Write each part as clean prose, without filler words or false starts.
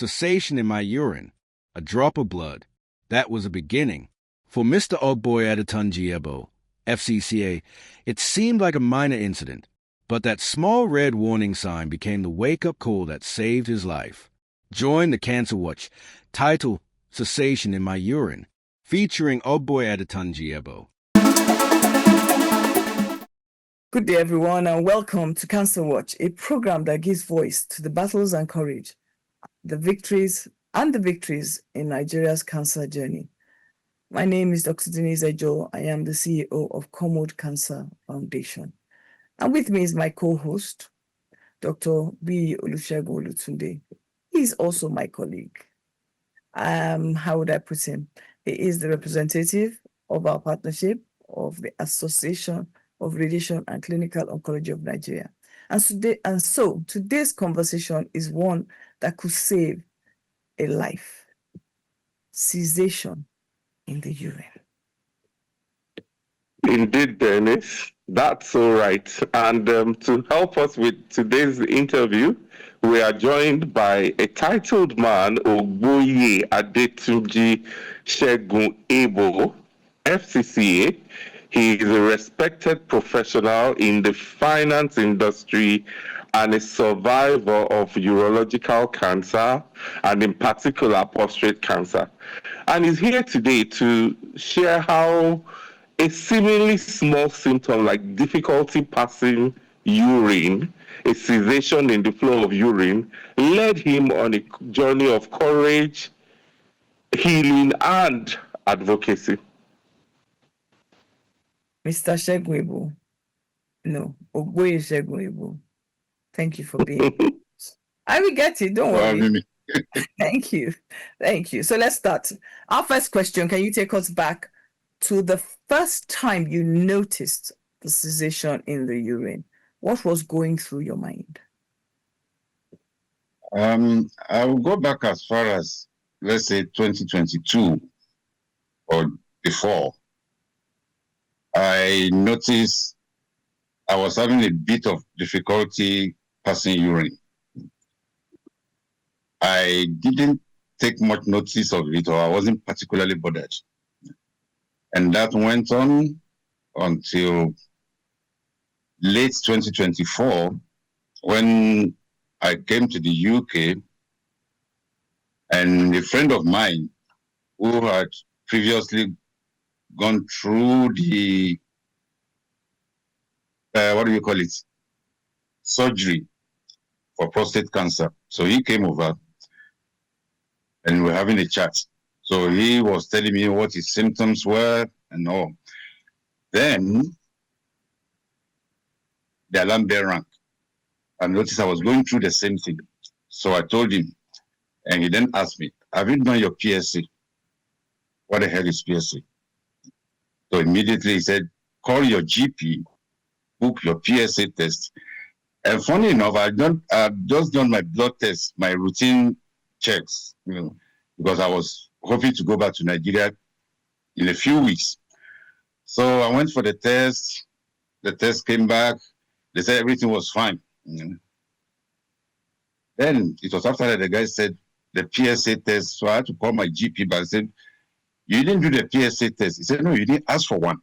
Cessation in My Urine, a drop of blood. That was a beginning. For Mr. Ogboy Adetunji, FCCA, it seemed like a minor incident, but that small red warning sign became the wake-up call that saved his life. Join the Cancer Watch, title Cessation in My Urine, featuring Ogboy Adetunji. Good day, everyone, and welcome to Cancer Watch, a program that gives voice to the battles and courage, the victories in Nigeria's cancer journey. My name is Dr. Denise Ejo. I am the CEO of Commode Cancer Foundation. And with me is my co-host, Dr. B. Olusegun Olutunde. He's also my colleague. How would I put him? He is the representative of our partnership of the Association of Radiation and Clinical Oncology of Nigeria. So today's conversation is one that could save a life. Cessation in the urine. Indeed, Dennis, that's all right. And to help us with today's interview, we are joined by a titled man, Ogboye Adetunji Segun Ebo, FCCA. He is a respected professional in the finance industry and a survivor of urological cancer, and in particular prostate cancer. And he's here today to share how a seemingly small symptom like difficulty passing urine, a cessation in the flow of urine, led him on a journey of courage, healing, and advocacy. Mr. Segun Ebo. No, Ogboye Segun Ebo. Thank you for being here. I will get it, don't worry. Thank you. So let's start. Our first question, can you take us back to the first time you noticed the cessation in the urine? What was going through your mind? I will go back as far as, let's say, 2022 or before. I noticed I was having a bit of difficulty passing urine. I didn't take much notice of it, or I wasn't particularly bothered. And that went on until late 2024, when I came to the UK, and a friend of mine who had previously gone through the, surgery for prostate cancer. So he came over and we're having a chat. So he was telling me what his symptoms were and all. Then the alarm bell rang. I noticed I was going through the same thing. So I told him, and he then asked me, have you done your PSA? What the hell is PSA? So immediately he said, call your GP, book your PSA test. And funny enough, I've just done my blood test, my routine checks, because I was hoping to go back to Nigeria in a few weeks. So I went for the test. The test came back. They said everything was fine. Then it was after that the guy said the PSA test. So I had to call my GP back. I said, you didn't do the PSA test. He said, no, you didn't ask for one.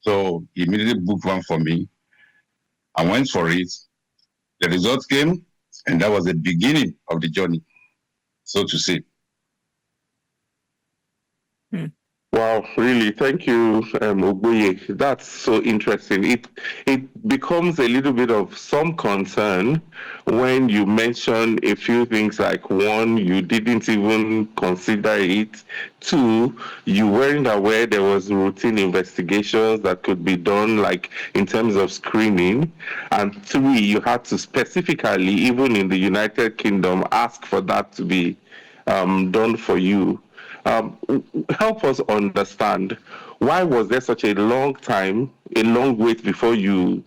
So he immediately booked one for me. I went for it. The results came, and that was the beginning of the journey, so to say. Wow, really, thank you, Ogboye. That's so interesting. It becomes a little bit of some concern when you mention a few things like, one, you didn't even consider it. Two, you weren't aware there was routine investigations that could be done, like in terms of screening. And three, you had to specifically, even in the United Kingdom, ask for that to be done for you. Help us understand, why was there such a long time, a long wait before you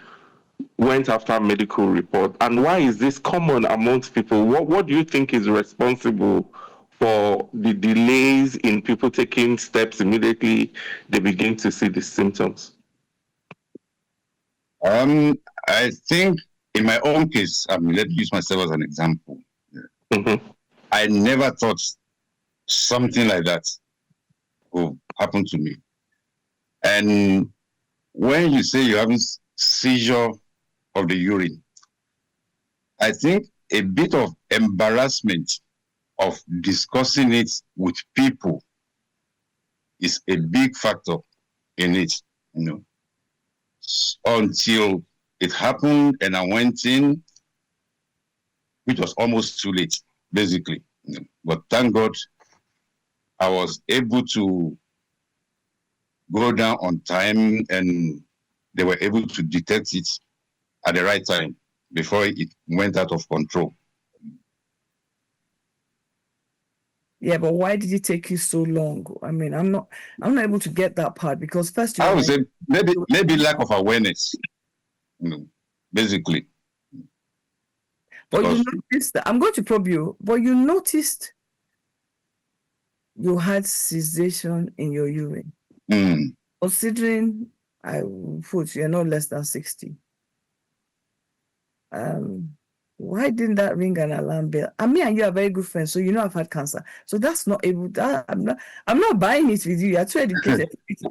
went after a medical report, and why is this common amongst people? What do you think is responsible for the delays in people taking steps immediately they begin to see the symptoms? I think in my own case, let me use myself as an example. Mm-hmm. I never thought something like that would happen to me. And when you say you have seizure of the urine, I think a bit of embarrassment of discussing it with people is a big factor in it, you know. Until it happened and I went in, which was almost too late, basically. You know. But thank God I was able to go down on time and they were able to detect it at the right time before it went out of control. Yeah, but why did it take you so long? I mean, I'm not able to get that part because first you I were would like, say maybe lack of awareness, you know, basically. but you Because noticed that I'm going to probe you, but you noticed you had cessation in your urine. Considering I put you're no less than 60. Why didn't that ring an alarm bell? And me and you are very good friends, so you know I've had cancer. So that's not able. I'm not buying it with you. You're too educated.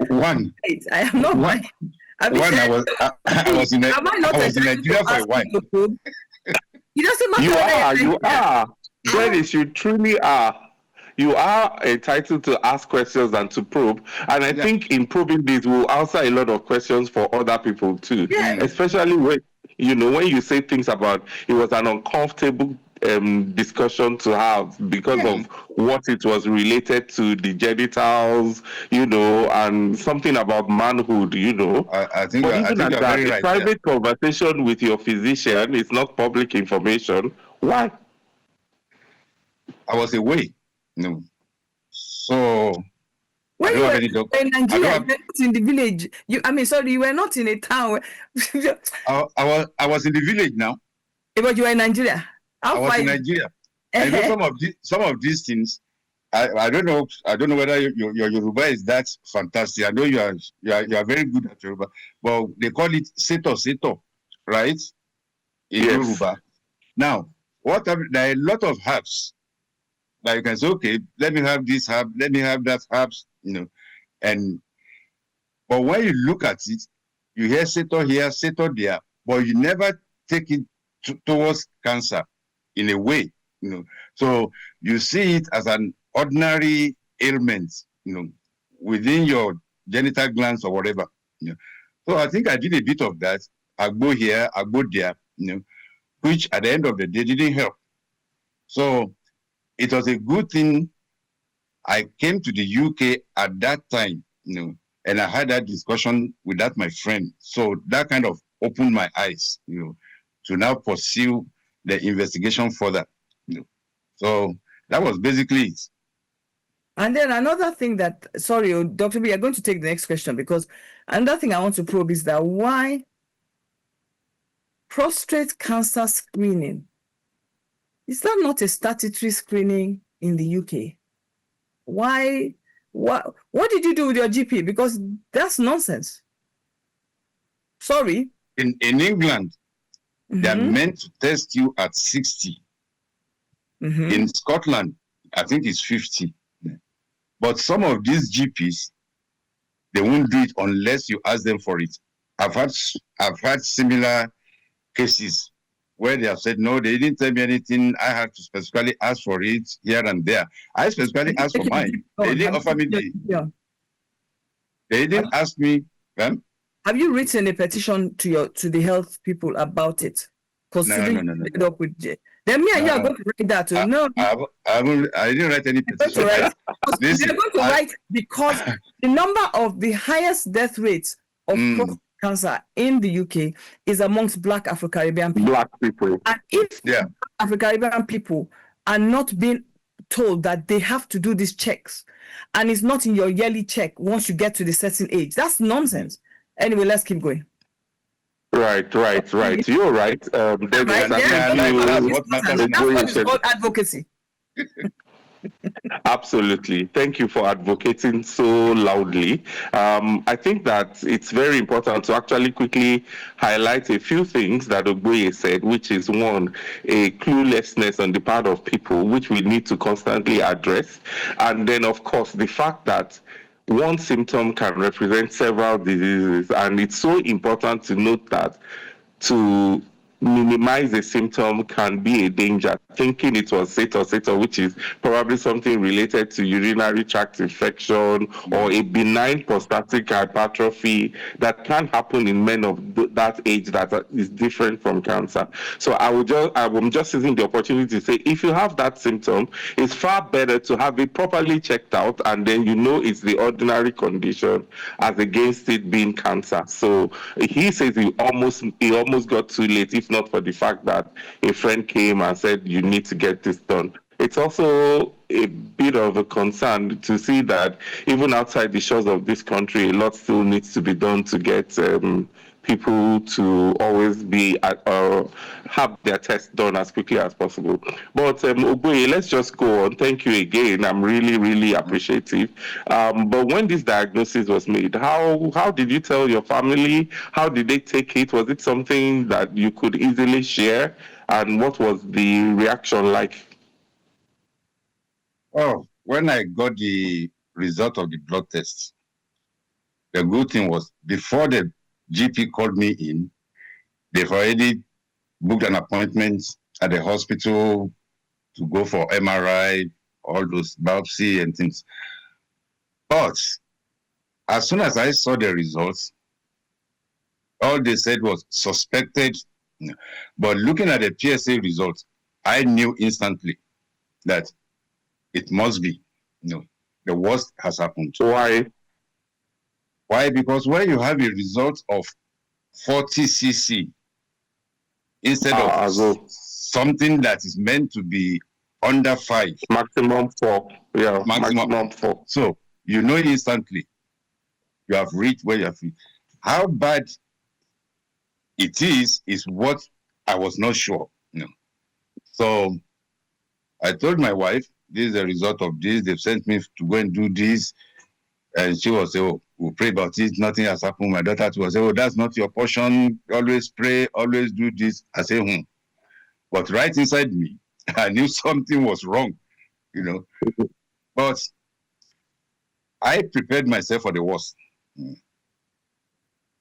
one, I am not buying. I was in Nigeria for a while. It doesn't matter. You are. Dennis, you truly are. You are entitled to ask questions and to probe. And I think in probing this, we'll answer a lot of questions for other people too. Yeah. Especially when you say things about it was an uncomfortable discussion to have because of what it was related to, the genitals, and something about manhood, I think but even at that, very a right, private conversation with your physician is not public information. Why? I was away. No. So when you were in Nigeria, you were not in the village. You were not in a town. I was in the village now. But you were in Nigeria. I was in Nigeria. I know some of these things. I don't know. I don't know whether your Yoruba is that fantastic. I know you are very good at Yoruba, but they call it seto, right? In Yoruba. Now, there are a lot of herbs. Like you can say, okay, let me have this herb, let me have that herbs, but when you look at it, you hear seto here, seto there, but you never take it towards cancer in a way, So you see it as an ordinary ailment, within your genital glands or whatever. So I think I did a bit of that. I go here, I go there, which at the end of the day didn't help. So it was a good thing I came to the UK at that time, and I had that discussion with my friend. So that kind of opened my eyes, to now pursue the investigation further. So that was basically it. And then another thing sorry, Dr. B, you're going to take the next question because another thing I want to probe is that why prostate cancer screening, is that not a statutory screening in the UK? Why? What did you do with your GP? Because that's nonsense. Sorry. In England, they're meant to test you at 60. In Scotland, I think it's 50. But some of these GPs, they won't do it unless you ask them for it. I've had similar cases where they have said, no, they didn't tell me anything. I had to specifically ask for it here and there. I specifically asked for mine. They didn't offer me They didn't ask me. Have you written a petition to the health people about it? Considering no. You up with then me and you are going to write that too. No, I didn't write any petition. They're going to write because the number of the highest death rates of prostate cancer in the UK is amongst Black Afro-Caribbean people. Black people. And if Afro-Caribbean people are not being told that they have to do these checks, and it's not in your yearly check once you get to the certain age, that's nonsense. Anyway, let's keep going. Right. You're right. That's what is called advocacy. Absolutely. Thank you for advocating so loudly. I think that it's very important to actually quickly highlight a few things that Ogboye said, which is one, a cluelessness on the part of people, which we need to constantly address. And then, of course, the fact that one symptom can represent several diseases. And it's so important to note that to minimize a symptom can be a danger. Thinking it was sator, which is probably something related to urinary tract infection or a benign prostatic hypertrophy that can happen in men of that age that is different from cancer. So I'm just using the opportunity to say, if you have that symptom, it's far better to have it properly checked out, and then you know it's the ordinary condition as against it being cancer. So he says he almost got too late, if not for the fact that a friend came and said you need to get this done. It's also a bit of a concern to see that even outside the shores of this country, a lot still needs to be done to get people to always be have their tests done as quickly as possible. But Oboye, let's just go on. Thank you again. I'm really, really appreciative. But when this diagnosis was made, how did you tell your family? How did they take it? Was it something that you could easily share? And what was the reaction like? Oh, when I got the result of the blood test, the good thing was before the GP called me in, they've already booked an appointment at the hospital to go for MRI, all those biopsy and things. But as soon as I saw the results, all they said was suspected. But looking at the PSA results, I knew instantly that it must be. The worst has happened. Why? Why? Because when you have a result of 40 cc instead of something that is meant to be under 5. Maximum 4. Yeah, maximum 4. So you know instantly you have reached where you have reached. How bad it is what I was not sure. So I told my wife, this is the result of this. They've sent me to go and do this. And she was saying, oh, we'll pray about it. Nothing has happened. My daughter was saying, oh, that's not your portion. Always pray, always do this. I say, But right inside me, I knew something was wrong, But I prepared myself for the worst.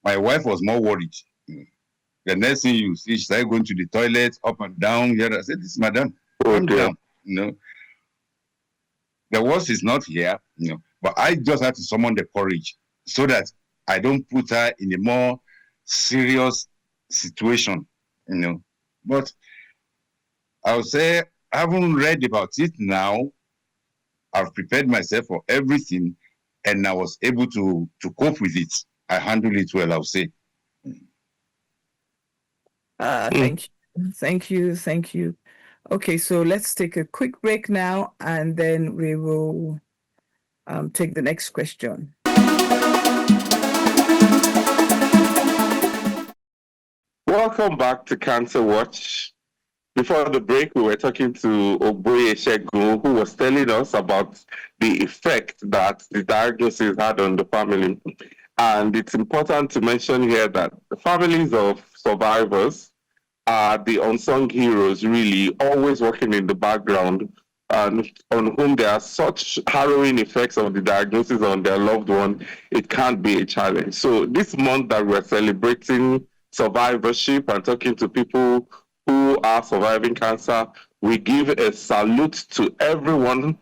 My wife was more worried. The next thing you see, she started going to the toilet, up and down. Here, I said, this madam, calm down. The worst is not here, but I just had to summon the courage so that I don't put her in a more serious situation, But I would say, I haven't read about it now. I've prepared myself for everything, and I was able to cope with it. I handled it well, I'll say. Thank you. Okay, so let's take a quick break now, and then we will take the next question. Welcome back to Cancer Watch. Before the break, we were talking to Ogboye Segun, who was telling us about the effect that the diagnosis had on the family. And it's important to mention here that the families of survivors are the unsung heroes, really, always working in the background, and on whom there are such harrowing effects of the diagnosis on their loved one, it can't be a challenge. So this month that we're celebrating survivorship and talking to people who are surviving cancer, we give a salute to everyone,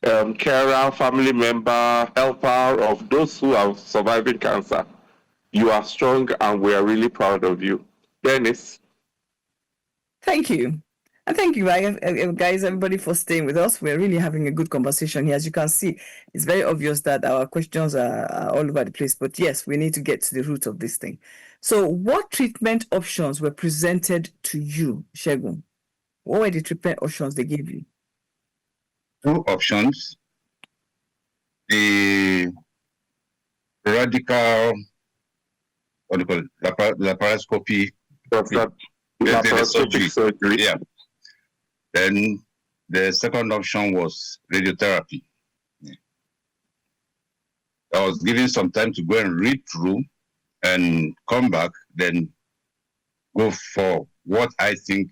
carer, family member, helper of those who are surviving cancer. You are strong and we are really proud of you. Dennis. Thank you. And thank you, guys, everybody, for staying with us. We're really having a good conversation here. As you can see, it's very obvious that our questions are all over the place. But yes, we need to get to the root of this thing. So what treatment options were presented to you, Segun? What were the treatment options they gave you? 2 options. The radical, what do you call it, laparoscopy. Laparoscopic surgery. Yeah. Then The second option was radiotherapy. I was given some time to go and read through and come back, then go for what I think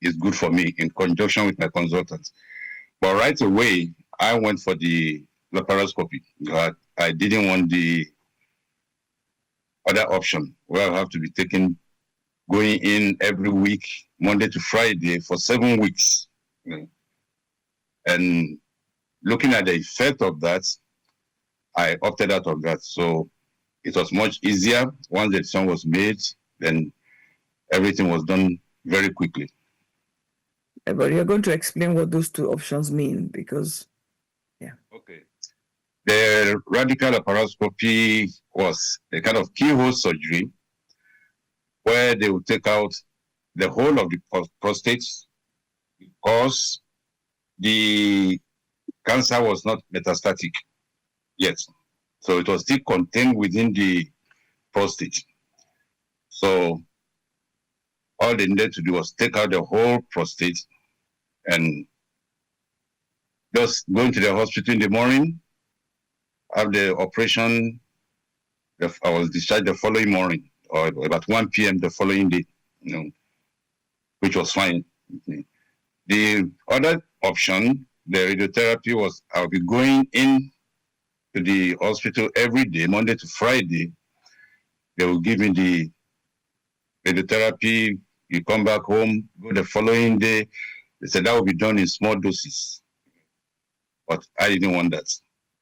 is good for me in conjunction with my consultants. But right away, I went for the laparoscopy. I didn't want the other option where I have to be going in every week, Monday to Friday for 7 weeks. And looking at the effect of that, I opted out of that. So it was much easier. Once the decision was made, then everything was done very quickly. But you're going to explain what those two options mean because, yeah. Okay. The radical laparoscopy was a kind of keyhole surgery where they would take out the whole of the prostate because the cancer was not metastatic yet. So it was still contained within the prostate. So all they needed to do was take out the whole prostate and just go into the hospital in the morning, have the operation. I was discharged the following morning, or about 1 p.m. the following day, which was fine. The other option, the radiotherapy, was I'll be going in to the hospital every day, Monday to Friday. They will give me the radiotherapy. You come back home, go the following day. They said that will be done in small doses. But I didn't want that.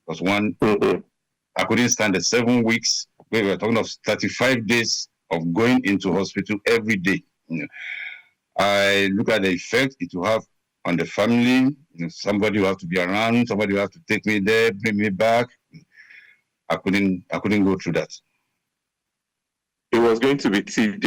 Because one, I couldn't stand the 7 weeks. We were talking of 35 days of going into hospital every day. I look at the effect it will have on the family. Somebody will have to be around. Somebody will have to take me there, bring me back. I couldn't go through that. It was going to be too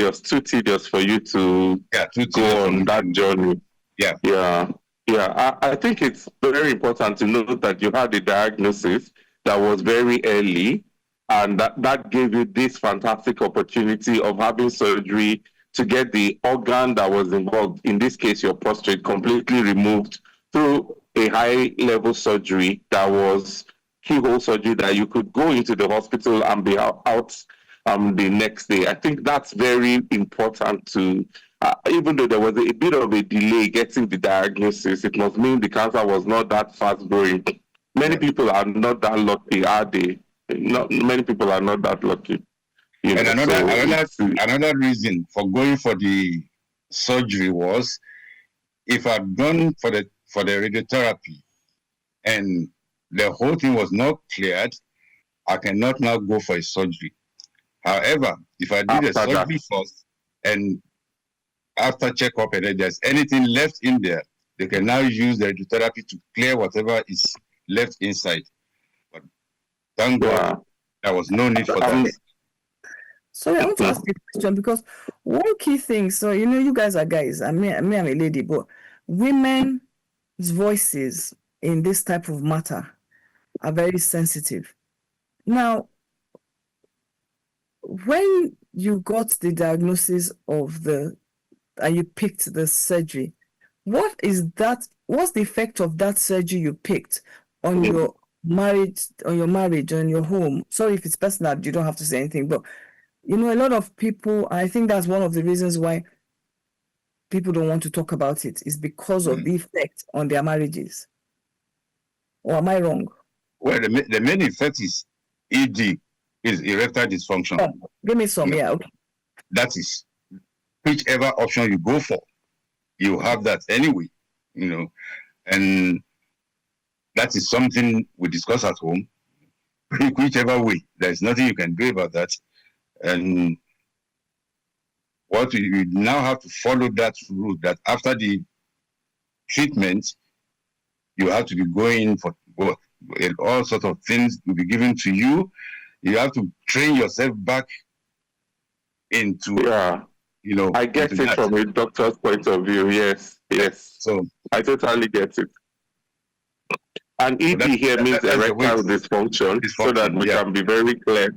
tedious for you to go on that journey. I think it's very important to note that you had a diagnosis that was very early, and that gave you this fantastic opportunity of having surgery to get the organ that was involved, in this case your prostate, completely removed through a high-level surgery that was keyhole surgery that you could go into the hospital and be out the next day. I think that's very important to, even though there was a bit of a delay getting the diagnosis, it must mean the cancer was not that fast growing. Many people are not that lucky, are they? Many people are not that lucky. And another reason for going for the surgery was, if I'd gone for the radiotherapy and the whole thing was not cleared, I cannot now go for a surgery. However, if I do the surgery first and after checkup and if there's anything left in there, they can now use the radiotherapy to clear whatever is left inside. But thank God there was no need for that. So I want to ask you a question, because one key thing, so you guys are guys, I'm a lady, but women's voices in this type of matter are very sensitive. Now, when you got the diagnosis and you picked the surgery, what's the effect of that surgery you picked on your marriage, on your home? Sorry if it's personal, you don't have to say anything, but a lot of people, I think that's one of the reasons why people don't want to talk about it, is because of the effect on their marriages. Or am I wrong? Well, the main effect is ED, is erectile dysfunction. Oh, give me some, okay. That is, whichever option you go for, you have that anyway, and that is something we discuss at home. Whichever way, there's nothing you can do about that. And what you now have to follow that route, that after the treatment, you have to be going for all sorts of things will be given to you. You have to train yourself back into, I get it from a doctor's point of view. Yes. So I totally get it. And ED here means erectile dysfunction, so that we can be very clear.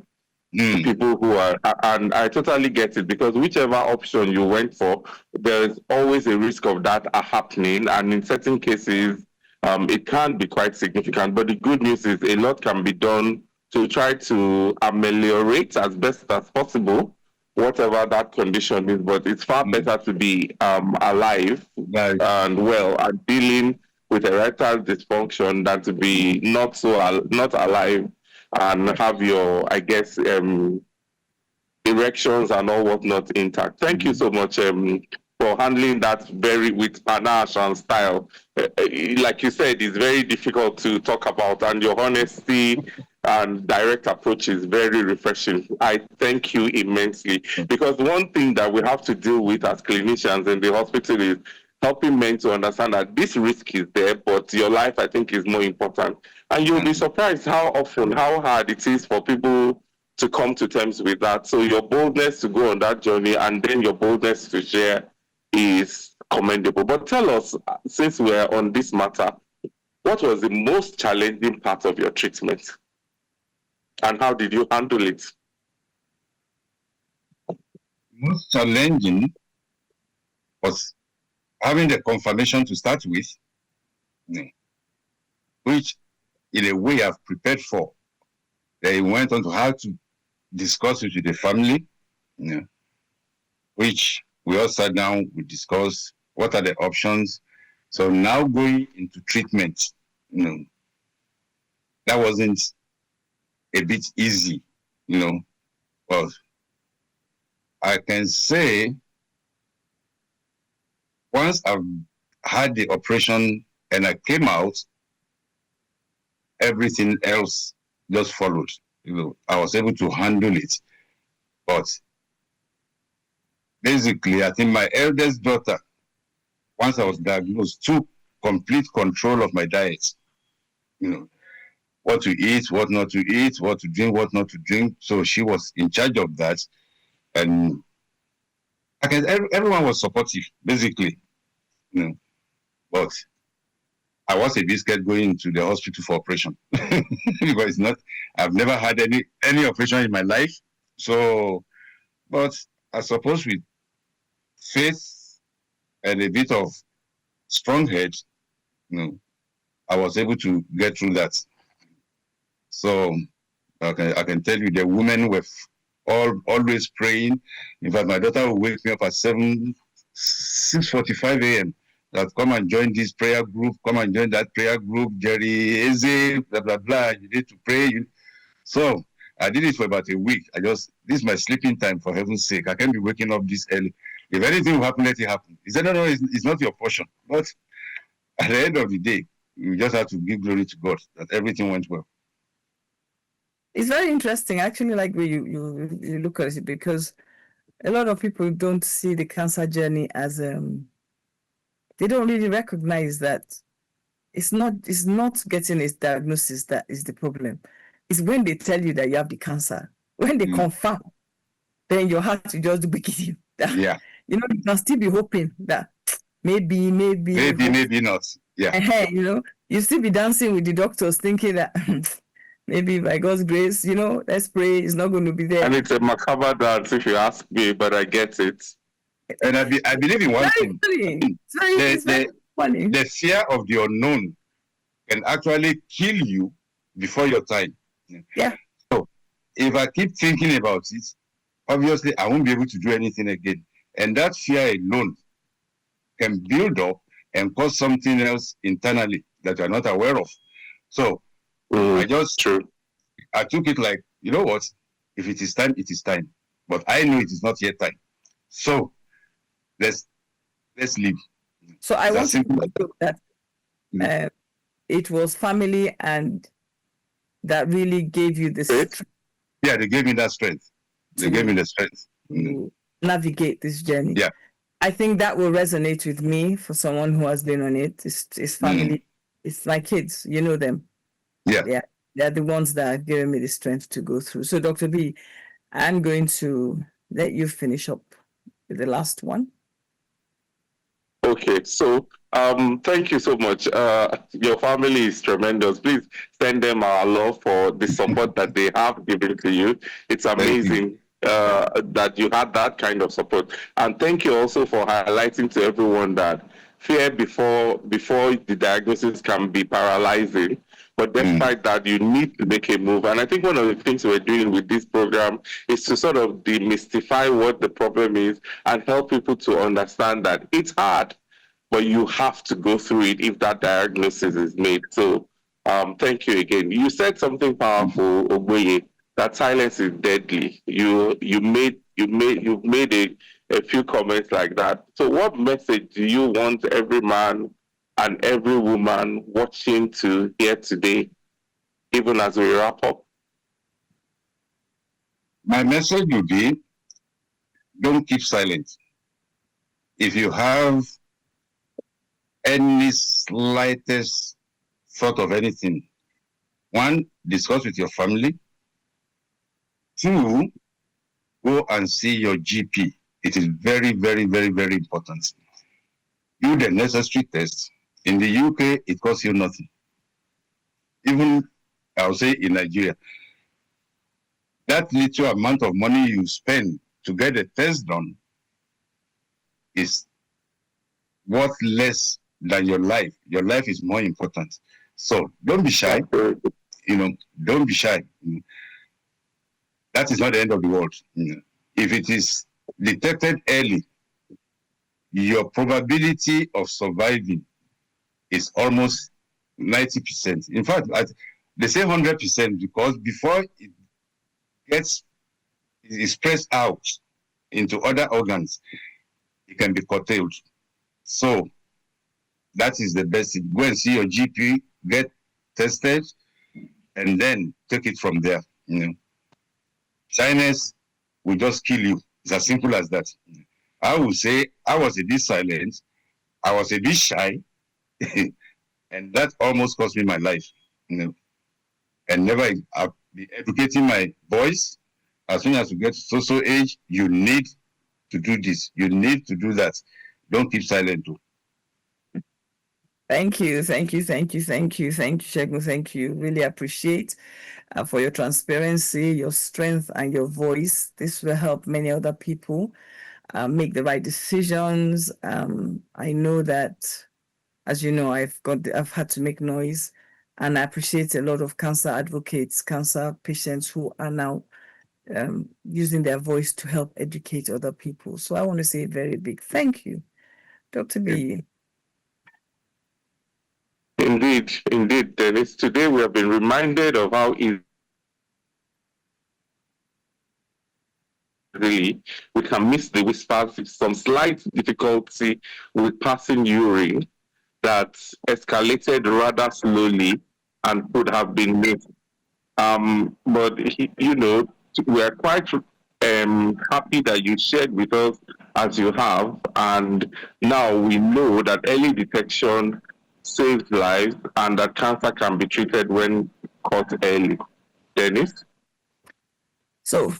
to people who are, and I totally get it, because whichever option you went for, there is always a risk of that happening, and in certain cases, it can be quite significant. But the good news is a lot can be done to try to ameliorate as best as possible whatever that condition is. But it's far better to be alive and well and dealing with erectile dysfunction than to be not alive and have your, I guess, erections and all whatnot intact. Thank you so much for handling that very with panache and style. Like you said, it's very difficult to talk about, and your honesty and direct approach is very refreshing. I thank you immensely, because one thing that we have to deal with as clinicians in the hospital is helping men to understand that this risk is there, but your life, I think, is more important. And you'll be surprised how often, how hard it is for people to come to terms with that. So your boldness to go on that journey, and then your boldness to share, is commendable. But tell us, since we're on this matter, what was the most challenging part of your treatment? And how did you handle it? Most challenging was having the confirmation to start with, which in a way I've prepared for. They went on to how to discuss it with the family, which we all sat down, we discussed what are the options. So now going into treatment, that wasn't a bit easy, but I can say once I've had the operation and I came out, everything else just followed. I was able to handle it. But basically, I think my eldest daughter, once I was diagnosed, took complete control of my diet. What to eat, what not to eat, what to drink, what not to drink. So she was in charge of that. And everyone was supportive, basically. But I was a bit scared going to the hospital for operation because I've never had any operation in my life. So, but I suppose with faith and a bit of strong head, I was able to get through that. So I can tell you the women were always praying. In fact, my daughter would wake me up at 6:45 a.m. that come and join this prayer group, come and join that prayer group, Jerry, Eze, blah, blah, blah. You need to pray. So I did it for about a week. This is my sleeping time, for heaven's sake. I can't be waking up this early. If anything will happen, let it happen. He said, no, it's not your portion. But at the end of the day, you just have to give glory to God that everything went well. It's very interesting, actually, like you look at it, because a lot of people don't see the cancer journey as they don't really recognize that it's not getting a diagnosis that is the problem. It's when they tell you that you have the cancer, when they confirm, then your heart will just begin. Yeah. You can still be hoping that maybe not. Yeah. You still be dancing with the doctors, thinking that maybe by God's grace, let's pray, it's not going to be there. And it's a macabre dance, if you ask me, but I get it. And I believe in one thing. It's very funny. The fear of the unknown can actually kill you before your time. Yeah. So if I keep thinking about it, obviously I won't be able to do anything again. And that fear alone can build up and cause something else internally that you're not aware of. So I took it like, you know what? If it is time, it is time. But I know it is not yet time. So let's live. So I want to know that it was family and that really gave you the strength. Yeah, they gave me that strength. They gave me the strength to navigate this journey. Yeah. I think that will resonate with me for someone who has been on it. It's family. It's my kids. You know them. Yeah. They're the ones that have given me the strength to go through. So, Dr. B, I'm going to let you finish up with the last one. Okay, so Thank you so much. Your family is tremendous. Please send them our love for the support that they have given to you. It's Thank you. amazing that you had that kind of support. And thank you also for highlighting to everyone that fear before the diagnosis can be paralyzing. But despite that, you need to make a move. And I think one of the things we're doing with this program is to sort of demystify what the problem is and help people to understand that it's hard, but you have to go through it if that diagnosis is made. So thank you again. You said something powerful, Oboye, that silence is deadly. You've made a few comments like that. So what message do you want every man and every woman watching to hear today, even as we wrap up? My message would be, don't keep silent. If you have any slightest thought of anything, one, discuss with your family. Two, go and see your GP. It is very, very, very, very important. Do the necessary tests. In the UK, it costs you nothing. Even, I'll say in Nigeria, that little amount of money you spend to get a test done is worth less than your life. Your life is more important. So don't be shy. Don't be shy. That is not the end of the world. If it is detected early, your probability of surviving is almost 90%. In fact, they say 100% because before it spreads out into other organs, it can be curtailed. So that is the best. Go and see your GP, get tested, and then take it from there. Shyness will just kill you. It's as simple as that. I would say I was a bit silent, I was a bit shy, and that almost cost me my life. And never I'll be educating my voice. As soon as you get to social age, you need to do this, you need to do that. Don't keep silent too. Thank you, Shegun. Thank you. Really appreciate for your transparency, your strength, and your voice. This will help many other people make the right decisions. I know that, as you know, I've had to make noise, and I appreciate a lot of cancer advocates, cancer patients who are now using their voice to help educate other people. So I want to say a very big thank you, Dr. B. Indeed, Dennis. Today we have been reminded of how easily we can miss the whispers with some slight difficulty with passing urine that escalated rather slowly and could have been missed. But we are quite happy that you shared with us as you have, and now we know that early detection saves lives and that cancer can be treated when caught early. Dennis? So,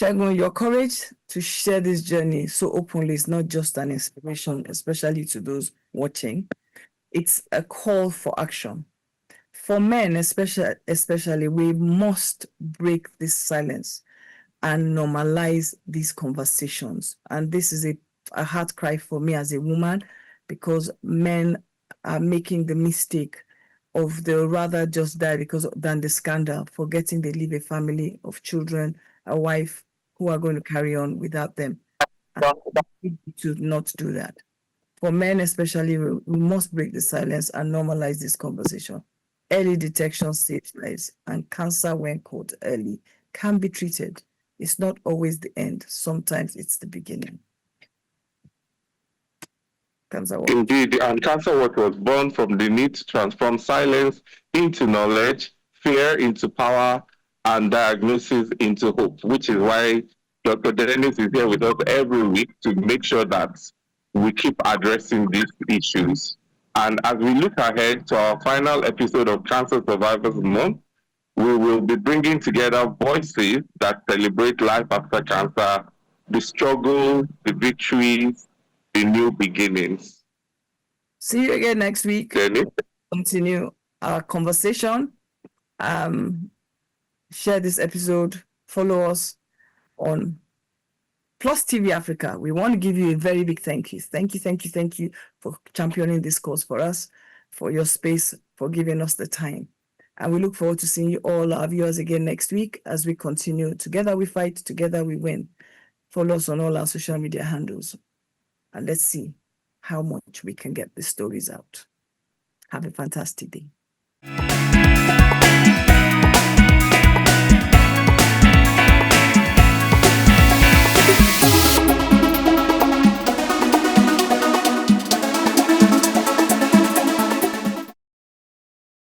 Shegun, your courage to share this journey so openly is not just an inspiration, especially to those watching. It's a call for action. For men, especially, we must break this silence and normalize these conversations. And this is a heart cry for me as a woman, because men are making the mistake of they'll rather just die than the scandal, forgetting they leave a family of children, a wife who are going to carry on without them. And we need to not do that. For men especially, we must break the silence and normalize this conversation. Early detection saves lives, and cancer, when caught early, can be treated. It's not always the end. Sometimes it's the beginning. Indeed, and Cancer Watch was born from the need to transform silence into knowledge, fear into power, and diagnosis into hope, which is why Dr. Dennis is here with us every week to make sure that we keep addressing these issues. And as we look ahead to our final episode of Cancer Survivors Month, we will be bringing together voices that celebrate life after cancer, the struggle, the victories, the new beginnings. See you again next week. Jenny? Continue our conversation. Share this episode. Follow us on Plus TV Africa. We want to give you a very big thank you. Thank you for championing this cause for us, for your space, for giving us the time. And we look forward to seeing you all, our viewers, again next week as we continue. Together we fight, together we win. Follow us on all our social media handles. And let's see how much we can get the stories out. Have a fantastic day.